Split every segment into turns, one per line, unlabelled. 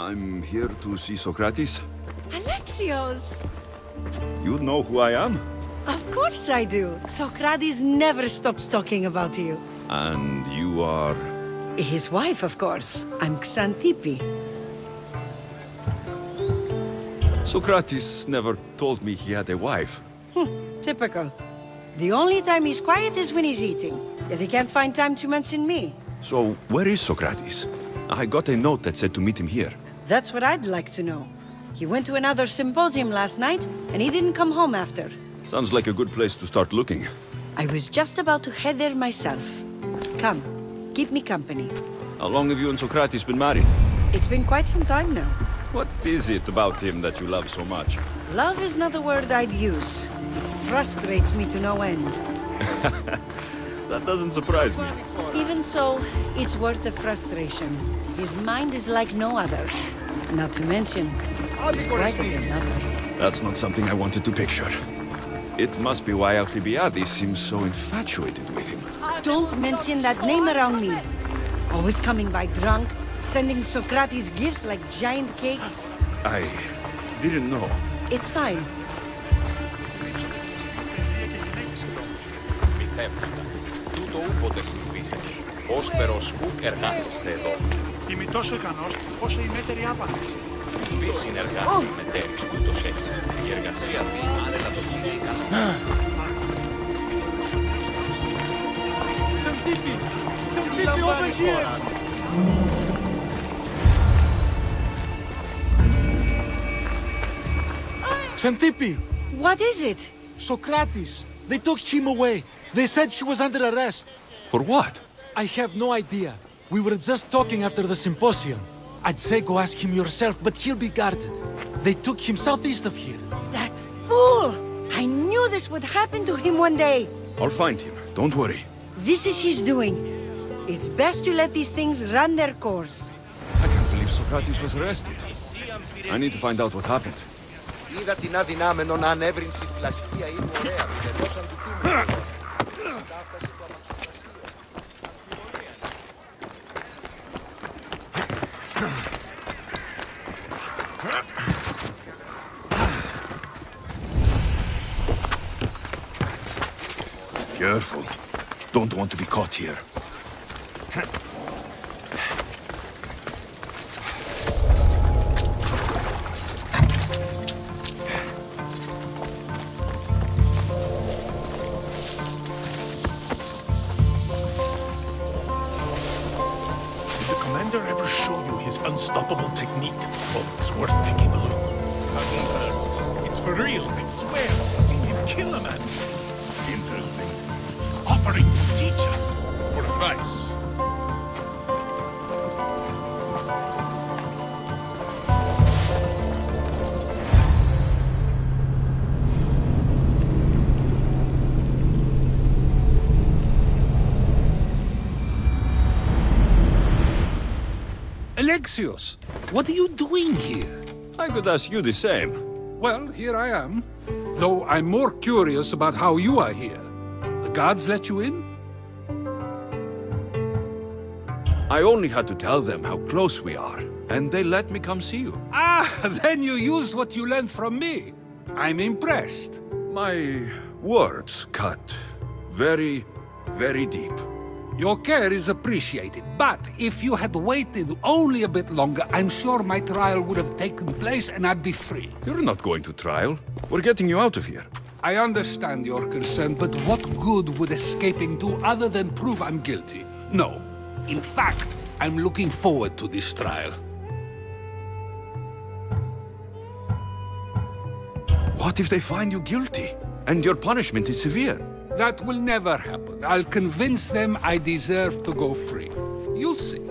I'm here to see Socrates.
Alexios!
You know who I am?
Of course I do. Socrates never stops talking about you.
And you are...
His wife, of course. I'm Xanthippe.
Socrates never told me he had a wife.
Typical. The only time he's quiet is when he's eating. Yet he can't find time to mention me.
So, where is Socrates? I got a note that said to meet him here.
That's what I'd like to know. He went to another symposium last night, and he didn't come home after.
Sounds like a good place to start looking.
I was just about to head there myself. Come, keep me company.
How long have you and Socrates been married?
It's been quite some time now.
What is it about him that you love so much?
Love is not the word I'd use. He frustrates me to no end.
That doesn't surprise me.
Even so, it's worth the frustration. His mind is like no other. Not to mention, he's quite a good lover.
That's not something I wanted to picture. It must be why Alcibiades seems so infatuated with him.
Don't mention that name around me. Always coming by drunk, sending Socrates gifts like giant cakes.
I didn't know.
It's fine.
Τούτο ούποτε συμβήσετε. Ως περοσκού εργάσεστε εδώ.
Είμαι τόσο ικανός όσο η μέτερη άπαθης.
Μη συνεργάζεστε με τέρους, ούτως έχει. Η εργασία αυτή άνελα το είναι ικανό.
Xanthippe! Xanthippe, over here! Xanthippe!
What is it?
Socrates! They took him away. They said he was under arrest.
For what?
I have no idea. We were just talking after the symposium. I'd say go ask him yourself, but he'll be guarded. They took him southeast of here.
That fool! I knew this would happen to him one day.
I'll find him. Don't worry.
This is his doing. It's best to let these things run their course.
I can't believe Socrates was arrested. I need to find out what happened.
Είδα την αδυνάμενον ανέβρινση φυλασικία ή ωραία. Τελώσαν του τίμου.
Careful. Don't want to be caught here.
Unstoppable technique. Oh, it's worth taking a look. It's for real, I swear. I've seen him kill a man. Interesting. He's offering to teach us for a price.
Alexios, what are you doing here?
I could ask you the same.
Well, here I am. Though I'm more curious about how you are here. The guards let you in?
I only had to tell them how close we are, and they let me come see you.
Ah, then you used what you learned from me. I'm impressed.
My words cut very, very deep.
Your care is appreciated, but if you had waited only a bit longer, I'm sure my trial would have taken place and I'd be free.
You're not going to trial. We're getting you out of here.
I understand your concern, but what good would escaping do other than prove I'm guilty? No. In fact, I'm looking forward to this trial.
What if they find you guilty, and your punishment is severe?
That will never happen. I'll convince them I deserve to go free. You'll see.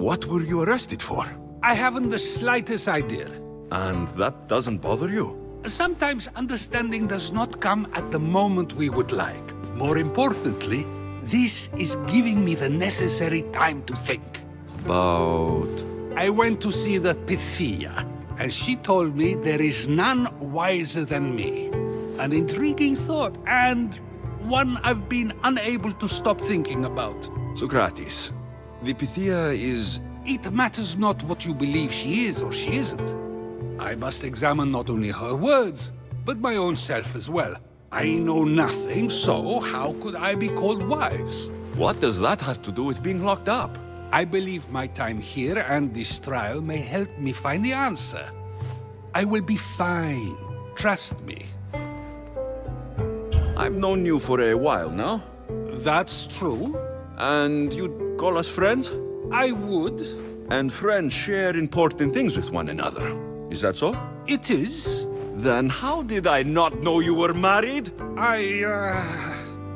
What were you arrested for?
I haven't the slightest idea.
And that doesn't bother you?
Sometimes understanding does not come at the moment we would like. More importantly, this is giving me the necessary time to think.
About...
I went to see the Pythia, and she told me there is none wiser than me. An intriguing thought, and one I've been unable to stop thinking about.
Socrates, the Pythia is
It matters not what you believe she is or she isn't. I must examine not only her words, but my own self as well. I know nothing, so how could I be called wise?
What does that have to do with being locked up?
I believe my time here and this trial may help me find the answer. I will be fine. Trust me.
I've known you for a while now.
That's true.
And you'd call us friends?
I would.
And friends share important things with one another. Is that so?
It is.
Then how did I not know you were married?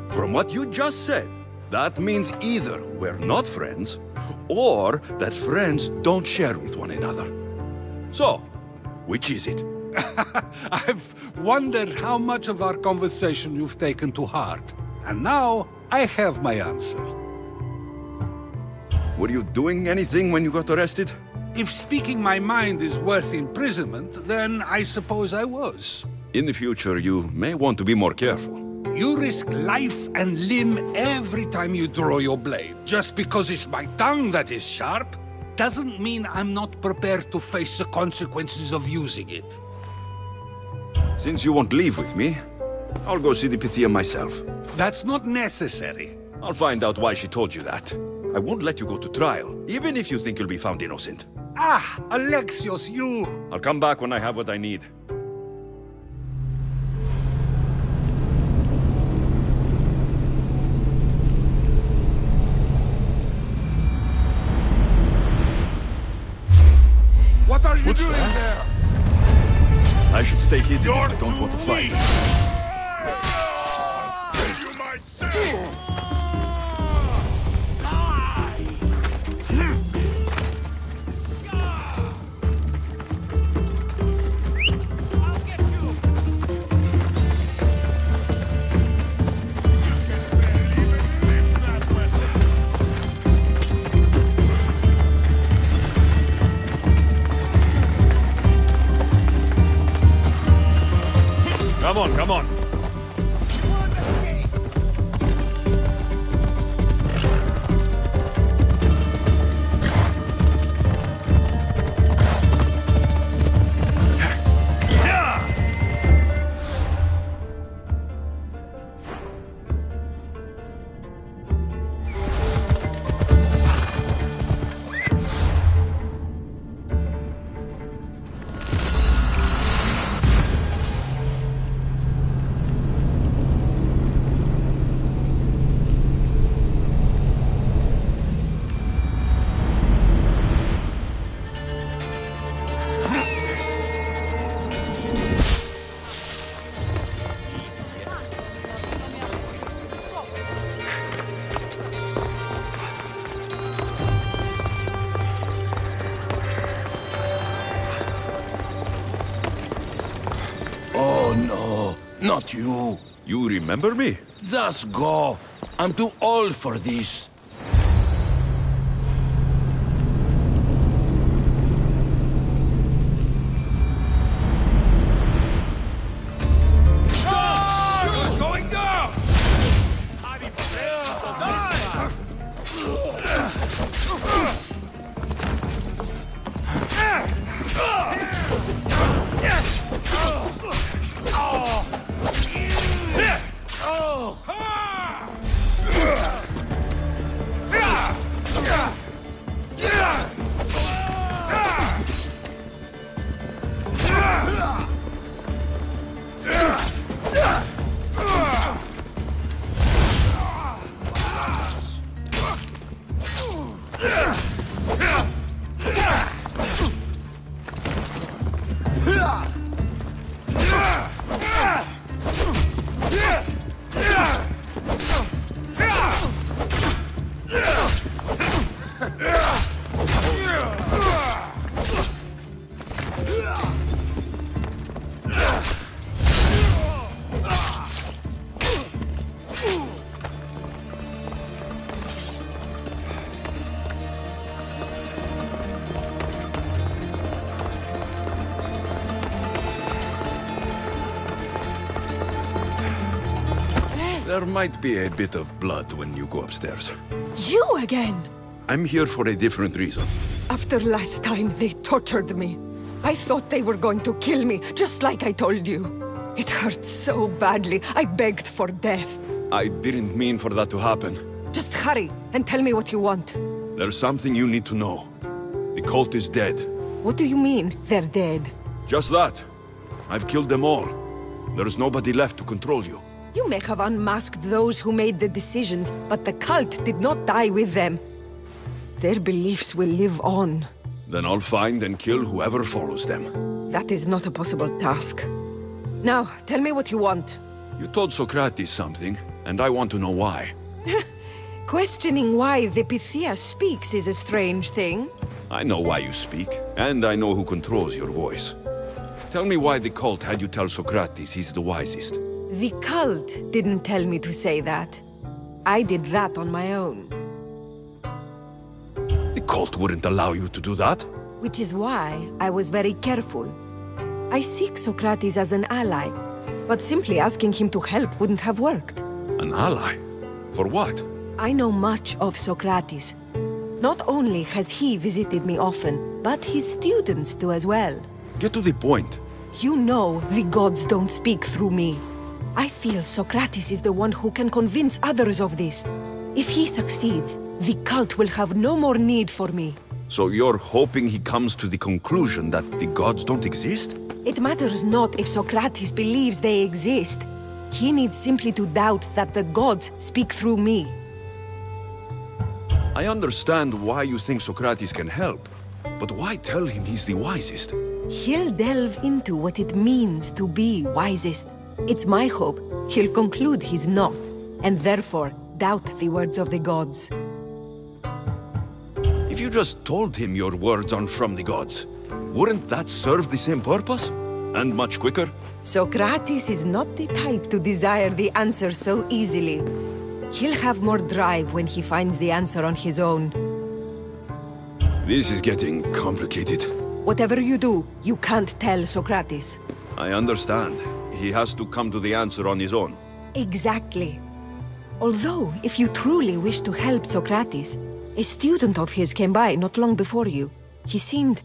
From what you just said, that means either we're not friends, or that friends don't share with one another. So, which is it?
I've wondered how much of our conversation you've taken to heart. And now, I have my answer.
Were you doing anything when you got arrested?
If speaking my mind is worth imprisonment, then I suppose I was.
In the future, you may want to be more careful.
You risk life and limb every time you draw your blade. Just because it's my tongue that is sharp, doesn't mean I'm not prepared to face the consequences of using it.
Since you won't leave with me, I'll go see the Pythia myself.
That's not necessary.
I'll find out why she told you that. I won't let you go to trial, even if you think you'll be found innocent.
Ah, Alexios, you...
I'll come back when I have what I need.
What are you doing there?
I should stay hidden if I don't want to fight.
You might say.
Come on, come on.
Not you.
You remember me?
Just go. I'm too old for this.
Going down!
There might be a bit of blood when you go upstairs.
You again?
I'm here for a different reason.
After last time, they tortured me. I thought they were going to kill me, just like I told you. It hurt so badly, I begged for death.
I didn't mean for that to happen.
Just hurry, and tell me what you want.
There's something you need to know. The cult is dead.
What do you mean, they're dead?
Just that. I've killed them all. There's nobody left to control you.
You may have unmasked those who made the decisions, but the cult did not die with them. Their beliefs will live on.
Then I'll find and kill whoever follows them.
That is not a possible task. Now, tell me what you want.
You told Socrates something, and I want to know why.
Questioning why the Pythia speaks is a strange thing.
I know why you speak, and I know who controls your voice. Tell me why the cult had you tell Socrates he's the wisest.
The cult didn't tell me to say that. I did that on my own.
The cult wouldn't allow you to do that?
Which is why I was very careful. I seek Socrates as an ally, but simply asking him to help wouldn't have worked.
An ally? For what?
I know much of Socrates. Not only has he visited me often, but his students do as well.
Get to the point.
You know the gods don't speak through me. I feel Socrates is the one who can convince others of this. If he succeeds, the cult will have no more need for me.
So you're hoping he comes to the conclusion that the gods don't exist?
It matters not if Socrates believes they exist. He needs simply to doubt that the gods speak through me.
I understand why you think Socrates can help, but why tell him he's the wisest?
He'll delve into what it means to be wisest. It's my hope he'll conclude he's not, and therefore doubt the words of the gods.
If you just told him your words aren't from the gods, wouldn't that serve the same purpose? And much quicker?
Socrates is not the type to desire the answer so easily. He'll have more drive when he finds the answer on his own.
This is getting complicated.
Whatever you do, you can't tell Socrates.
I understand. He has to come to the answer on his own.
Exactly. Although, if you truly wish to help Socrates, a student of his came by not long before you. He seemed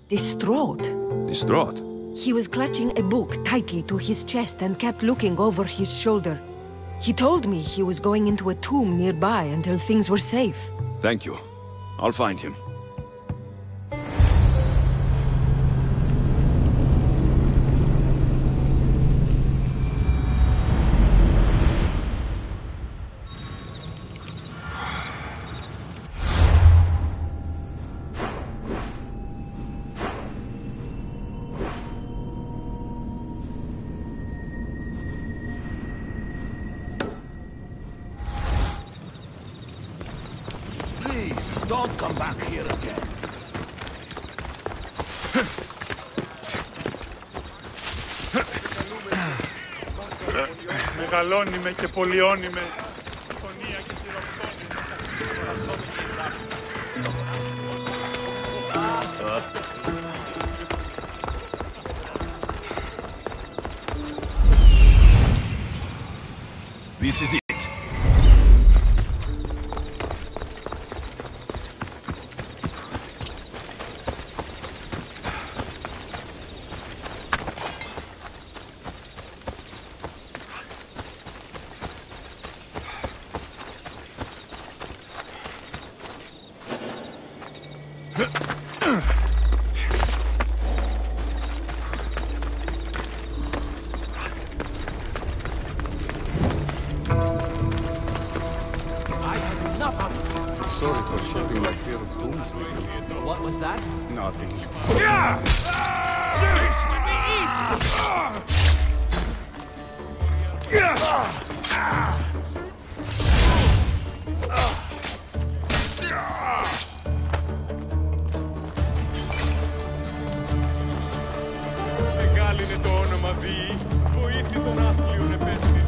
distraught.
Distraught?
He was clutching a book tightly to his chest and kept looking over his shoulder. He told me he was going into a tomb nearby until things were safe.
Thank you. I'll find him.
Don't come back here again.
Μεγαλώνει και πολιώνει με.
This is it.
Sorry for sharing my fear of tombs with you.
What was that?
Nothing.
Μεγάλη είναι το όνομα Δη, βοήθη των άθλιων επέτεινε.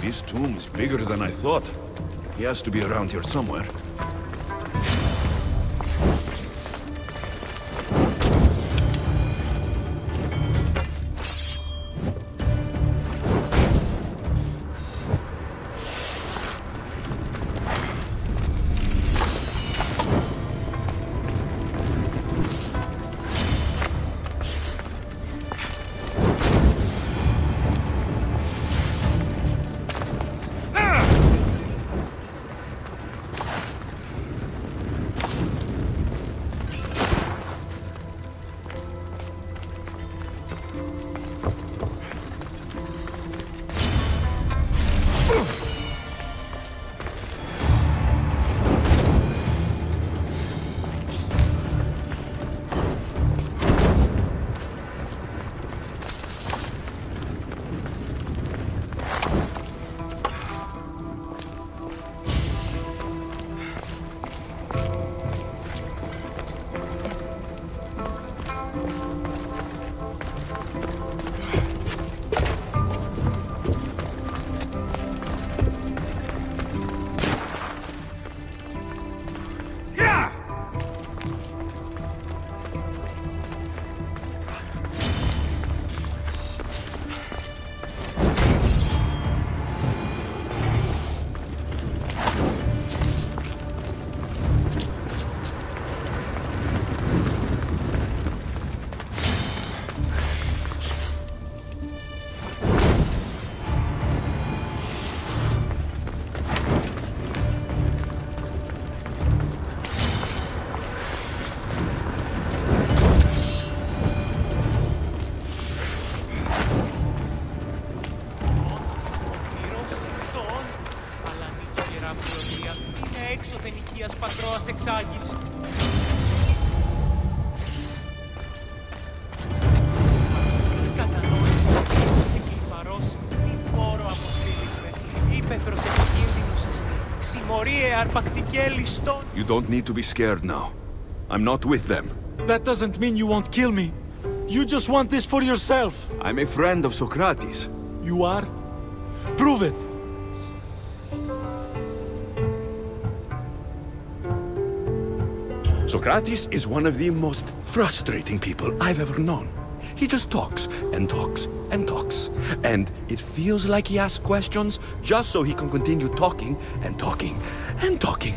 This tomb is bigger than I thought. He has to be around here somewhere. You don't need to be scared now. I'm not with them.
That doesn't mean you won't kill me. You just want this for yourself.
I'm a friend of Socrates.
You are? Prove it.
Socrates is one of the most frustrating people I've ever known. He just talks and talks and talks. And it feels like he asks questions just so he can continue talking and talking and talking.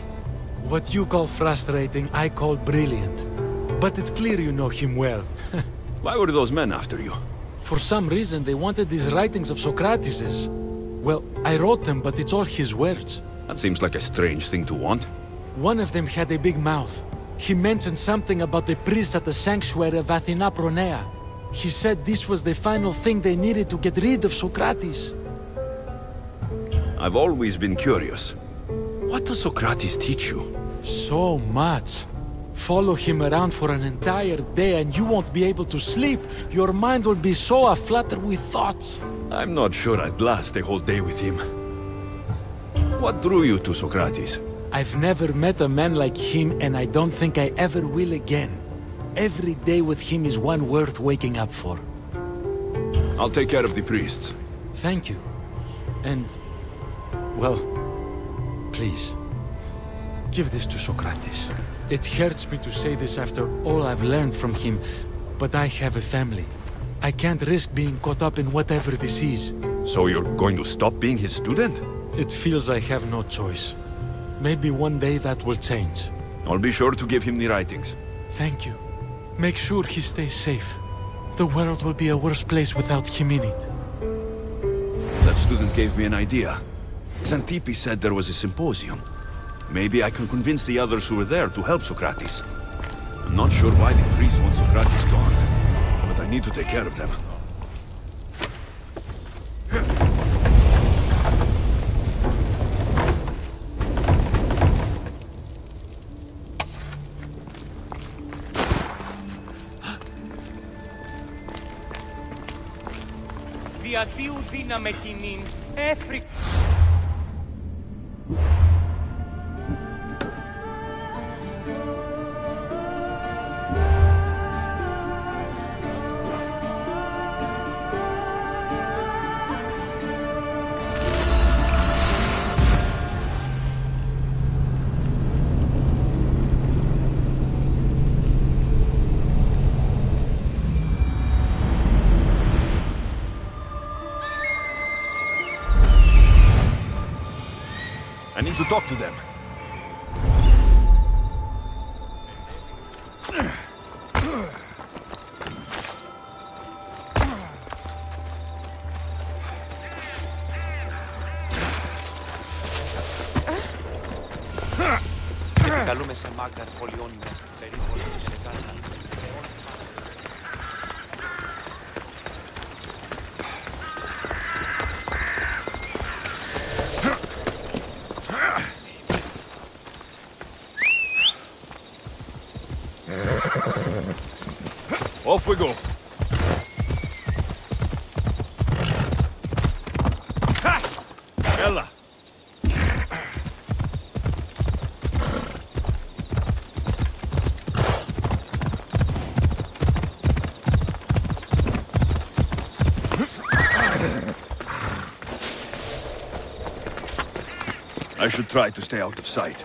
What you call frustrating, I call brilliant. But it's clear you know him well.
Why were those men after you?
For some reason, they wanted these writings of Socrates's. Well, I wrote them, but it's all his words.
That seems like a strange thing to want.
One of them had a big mouth. He mentioned something about the priest at the sanctuary of Athena Pronea. He said this was the final thing they needed to get rid of Socrates.
I've always been curious. What does Socrates teach you?
So much. Follow him around for an entire day and you won't be able to sleep. Your mind will be so aflutter with thoughts.
I'm not sure I'd last a whole day with him. What drew you to Socrates?
I've never met a man like him and I don't think I ever will again. Every day with him is one worth waking up for.
I'll take care of the priests.
Thank you. And, well, please, give this to Socrates. It hurts me to say this after all I've learned from him, but I have a family. I can't risk being caught up in whatever this is.
So you're going to stop being his student?
It feels I have no choice. Maybe one day that will change.
I'll be sure to give him the writings.
Thank you. Make sure he stays safe. The world will be a worse place without him in it.
That student gave me an idea. Xantippe said there was a symposium. Maybe I can convince the others who were there to help Socrates. I'm not sure why the priests want Socrates gone, but I need to take care of them.
Διατίου δύναμε κοινήν, έφρυ...
I need to talk to them.
Καλούμε σε μάγκα πολιόνια, περίπου σε κάτω.
Off we go. Ha! Ella. I should try to stay out of sight.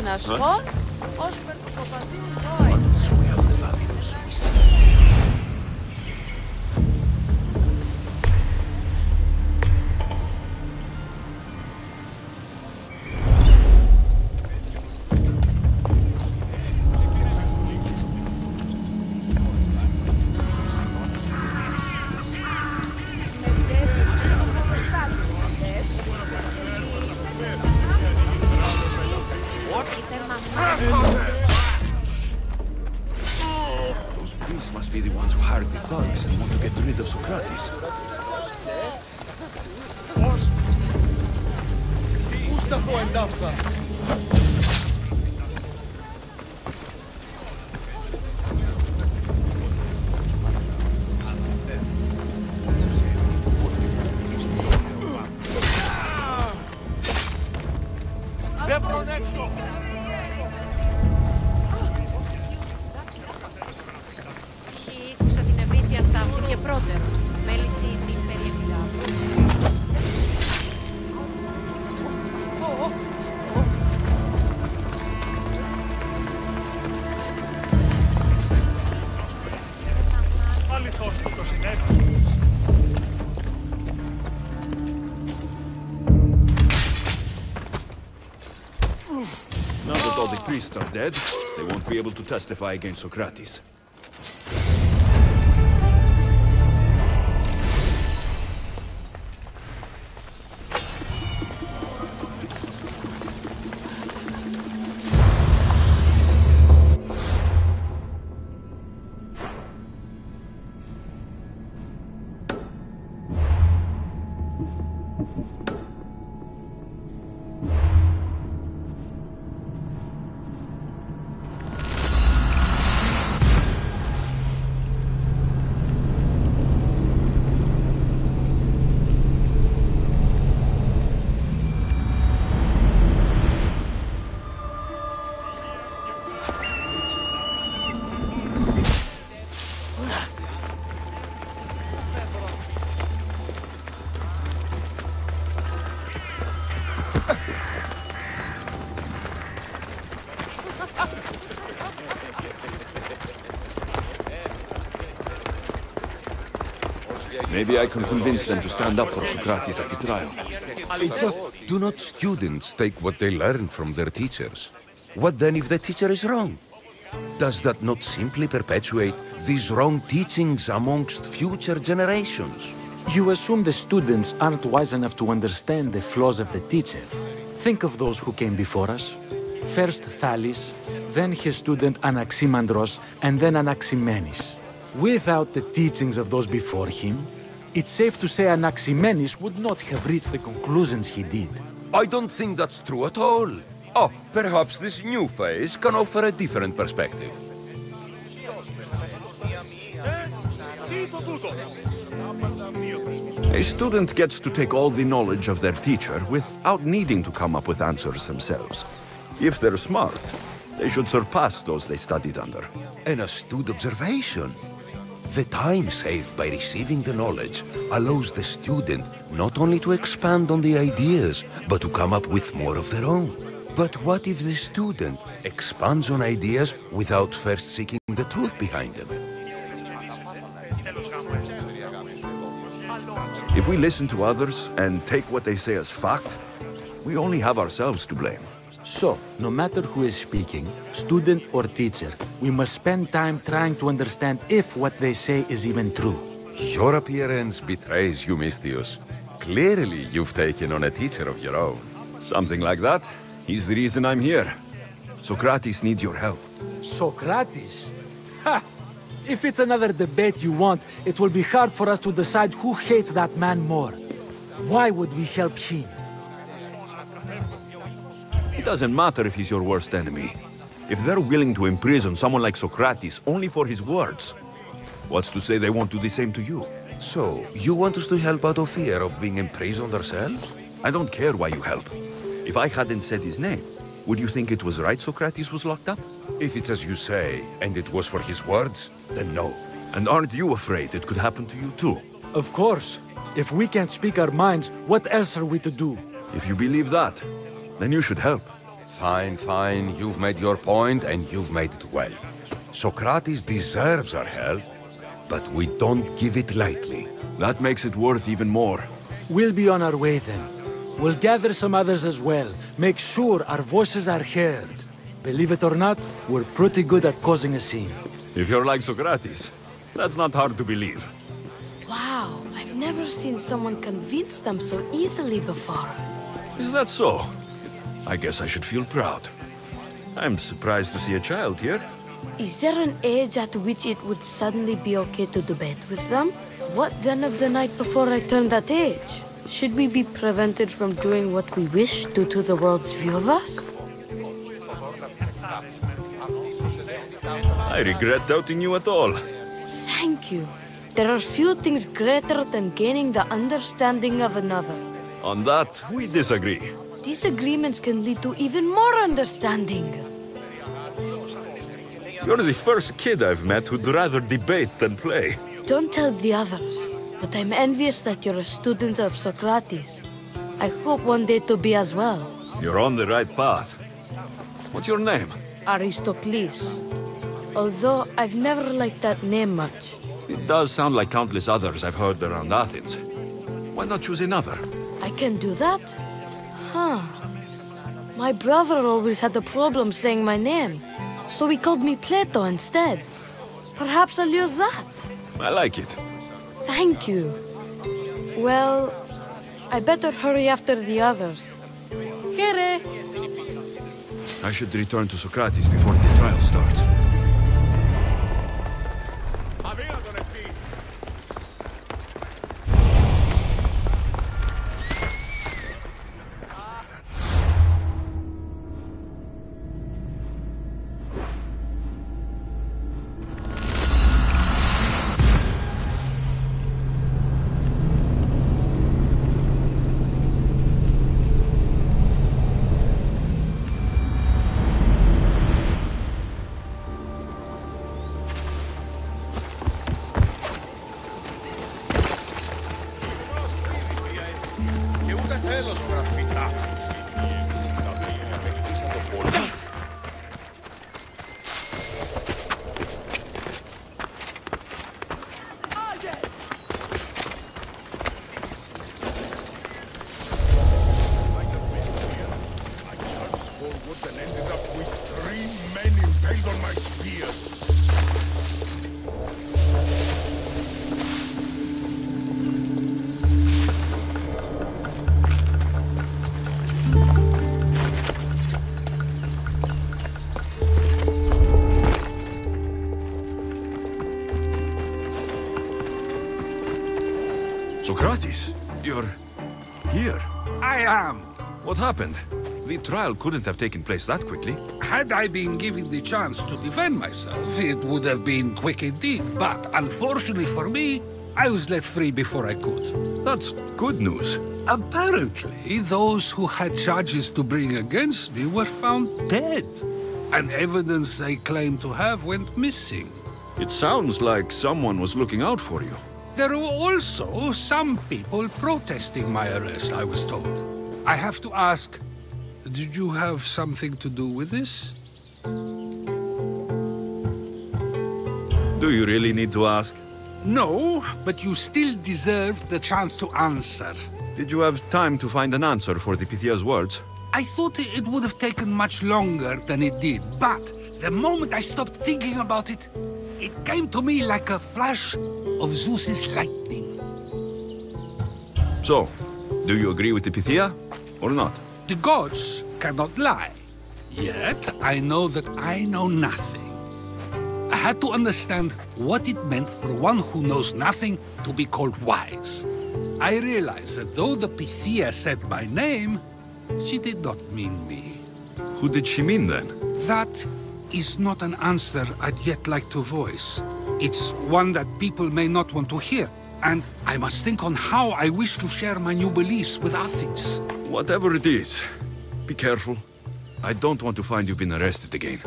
Ανασχόν, ως περτοκοπαντής ζώη.
Those priests must be the ones who hired the thugs and want to get rid of Socrates.
Ήκουσα την ευήθεια ταύτη και πρώτερο. Μέληση την περιεχτά.
Αληθώς που το συνέβη.
Now that all the priests are dead, they won't be able to testify against Socrates. Maybe I can convince them to stand up for Socrates at the trial.
Just do not students take what they learn from their teachers? What then if the teacher is wrong? Does that not simply perpetuate these wrong teachings amongst future generations?
You assume the students aren't wise enough to understand the flaws of the teacher. Think of those who came before us. First Thales, then his student Anaximandros, and then Anaximenes. Without the teachings of those before him, it's safe to say Anaximenes would not have reached the conclusions he did.
I don't think that's true at all. Oh, perhaps this new phase can offer a different perspective.
A student gets to take all the knowledge of their teacher without needing to come up with answers themselves. If they're smart, they should surpass those they studied under.
An astute observation. The time saved by receiving the knowledge allows the student not only to expand on the ideas, but to come up with more of their own. But what if the student expands on ideas without first seeking the truth behind them?
If we listen to others and take what they say as fact, we only have ourselves to blame.
So, no matter who is speaking, student or teacher, we must spend time trying to understand if what they say is even true.
Your appearance betrays you, Mystios. Clearly, you've taken on a teacher of your own.
Something like that. He's the reason I'm here. Socrates needs your help.
Socrates? Ha! If it's another debate you want, it will be hard for us to decide who hates that man more. Why would we help him?
It doesn't matter if he's your worst enemy. If they're willing to imprison someone like Socrates only for his words, what's to say they won't do the same to you?
So, you want us to help out of fear of being imprisoned ourselves?
I don't care why you help. If I hadn't said his name, would you think it was right Socrates was locked up?
If it's as you say, and it was for his words, then no.
And aren't you afraid it could happen to you too?
Of course. If we can't speak our minds, what else are we to do?
If you believe that, then you should help.
Fine, fine. You've made your point, and you've made it well. Socrates deserves our help, but we don't give it lightly.
That makes it worth even more.
We'll be on our way then. We'll gather some others as well. Make sure our voices are heard. Believe it or not, we're pretty good at causing a scene.
If you're like Socrates, that's not hard to believe.
Wow, I've never seen someone convince them so easily before.
Is that so? I guess I should feel proud. I'm surprised to see a child here.
Is there an age at which it would suddenly be okay to debate with them? What then of the night before I turned that age? Should we be prevented from doing what we wish due to the world's view of us?
I regret doubting you at all.
Thank you. There are few things greater than gaining the understanding of another.
On that, we disagree.
Disagreements can lead to even more understanding.
You're the first kid I've met who'd rather debate than play.
Don't tell the others, but I'm envious that you're a student of Socrates. I hope one day to be as well.
You're on the right path. What's your name?
Aristocles. Although I've never liked that name much.
It does sound like countless others I've heard around Athens. Why not choose another?
I can do that? Huh. My brother always had a problem saying my name, so he called me Plato instead. Perhaps I'll use that.
I like it.
Thank you. Well, I better hurry after the others. Here.
I should return to Socrates before the trial starts.
Δεν θέλω σογραφητά.
Socrates, you're here.
I am.
What happened? The trial couldn't have taken place that quickly.
Had I been given the chance to defend myself, it would have been quick indeed. But unfortunately for me, I was let free before I could.
That's good news.
Apparently, those who had charges to bring against me were found dead. And evidence they claimed to have went missing.
It sounds like someone was looking out for you.
There were also some people protesting my arrest, I was told. I have to ask, did you have something to do with this?
Do you really need to ask?
No, but you still deserve the chance to answer.
Did you have time to find an answer for the Pythia's words?
I thought it would have taken much longer than it did, but the moment I stopped thinking about it, it came to me like a flash of Zeus's lightning.
So, do you agree with the Pythia, or not?
The gods cannot lie. Yet, I know that I know nothing. I had to understand what it meant for one who knows nothing to be called wise. I realized that though the Pythia said my name, she did not mean me.
Who did she mean then?
That is not an answer I'd yet like to voice. It's one that people may not want to hear, and I must think on how I wish to share my new beliefs with Athens.
Whatever it is, be careful. I don't want to find you've been arrested again.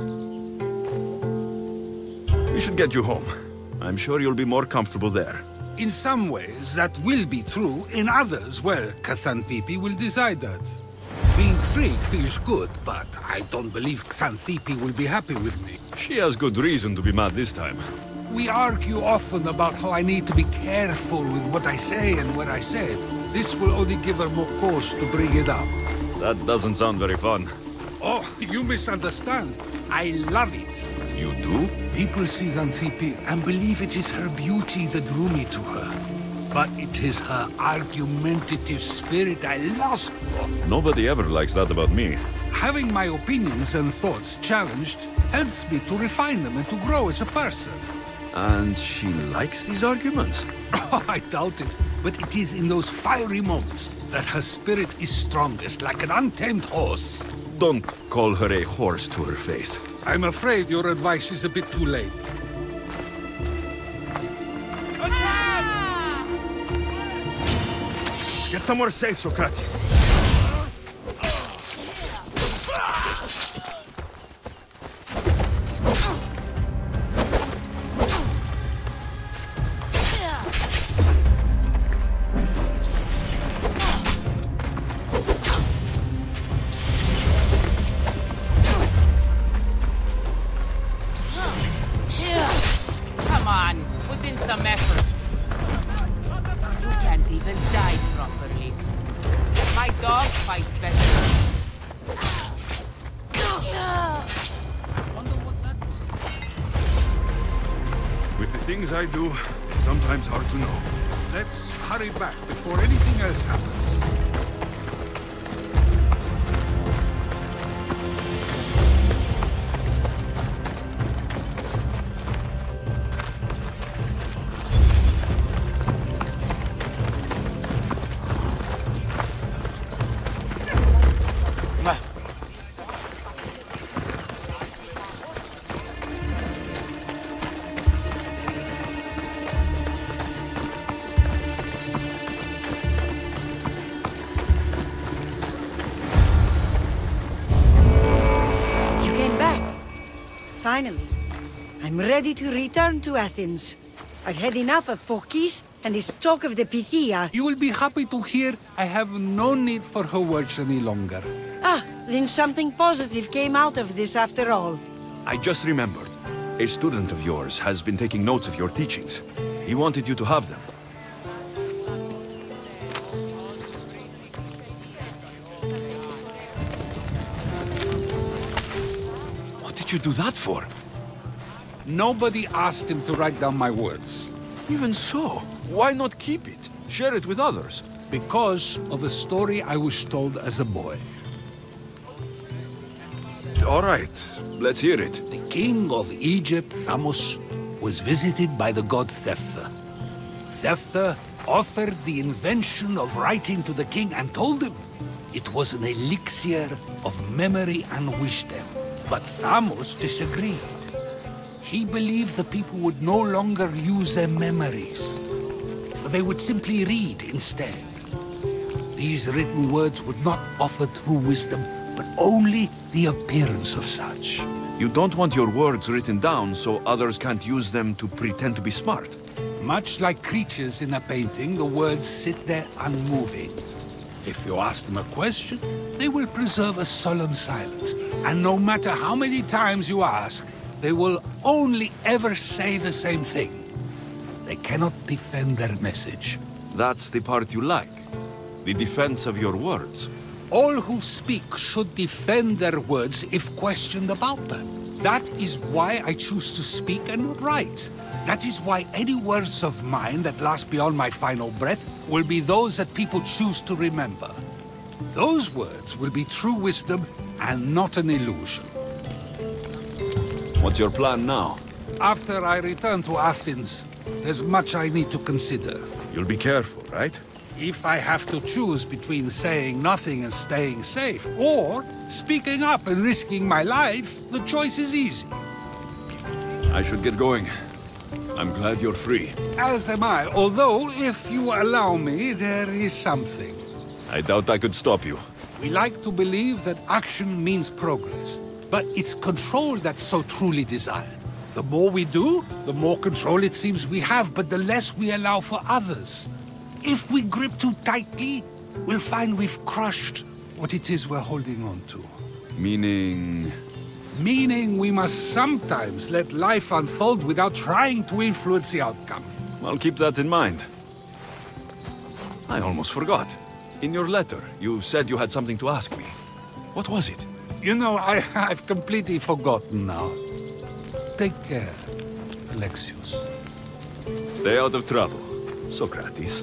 We should get you home. I'm sure you'll be more comfortable there.
In some ways, that will be true. In others, well, Xanthippe will decide that. Being free feels good, but I don't believe Xanthippe will be happy with me.
She has good reason to be mad this time.
We argue often about how I need to be careful with what I say and what I said. This will only give her more cause to bring it up.
That doesn't sound very fun.
Oh, you misunderstand. I love it.
You do?
People see Xanthippe and believe it is her beauty that drew me to her. But it is her argumentative spirit I lust for.
Nobody ever likes that about me.
Having my opinions and thoughts challenged helps me to refine them and to grow as a person.
And she likes these arguments?
Oh, I doubt it. But it is in those fiery moments that her spirit is strongest, like an untamed horse.
Don't call her a horse to her face.
I'm afraid your advice is a bit too late.
Get somewhere safe, Socrates.
Come on, put in some effort. You can't even die properly. My dog fights better.
With the things I do, it's sometimes hard to know.
Let's hurry back before anything else happens.
Finally, I'm ready to return to Athens. I've had enough of Phokis and this talk of the Pythia.
You will be happy to hear I have no need for her words any longer.
Ah, then something positive came out of this after all.
I just remembered. A student of yours has been taking notes of your teachings. He wanted you to have them. What did you do that for?
Nobody asked him to write down my words.
Even so, why not keep it? Share it with others.
Because of a story I was told as a boy.
All right, let's hear it.
The king of Egypt, Thamos, was visited by the god Thephtha. Thephtha offered the invention of writing to the king and told him it was an elixir of memory and wisdom. But Thamos disagreed. He believed the people would no longer use their memories, for they would simply read instead. These written words would not offer true wisdom, but only the appearance of such.
You don't want your words written down so others can't use them to pretend to be smart.
Much like creatures in a painting, the words sit there unmoving. If you ask them a question, they will preserve a solemn silence. And no matter how many times you ask, they will only ever say the same thing. They cannot defend their message.
That's the part you like. The defense of your words.
All who speak should defend their words if questioned about them. That is why I choose to speak and not write. That is why any words of mine that last beyond my final breath will be those that people choose to remember. Those words will be true wisdom and not an illusion.
What's your plan now?
After I return to Athens, there's much I need to consider.
You'll be careful, right?
If I have to choose between saying nothing and staying safe, or speaking up and risking my life, the choice is easy.
I should get going. I'm glad you're free.
As am I, although, if you allow me, there is something.
I doubt I could stop you.
We like to believe that action means progress, but it's control that's so truly desired. The more we do, the more control it seems we have, but the less we allow for others. If we grip too tightly, we'll find we've crushed what it is we're holding on to.
Meaning?
Meaning we must sometimes let life unfold without trying to influence the outcome.
I'll keep that in mind. I almost forgot. In your letter, you said you had something to ask me. What was it?
You know, I've completely forgotten now. Take care, Alexios.
Stay out of trouble, Socrates.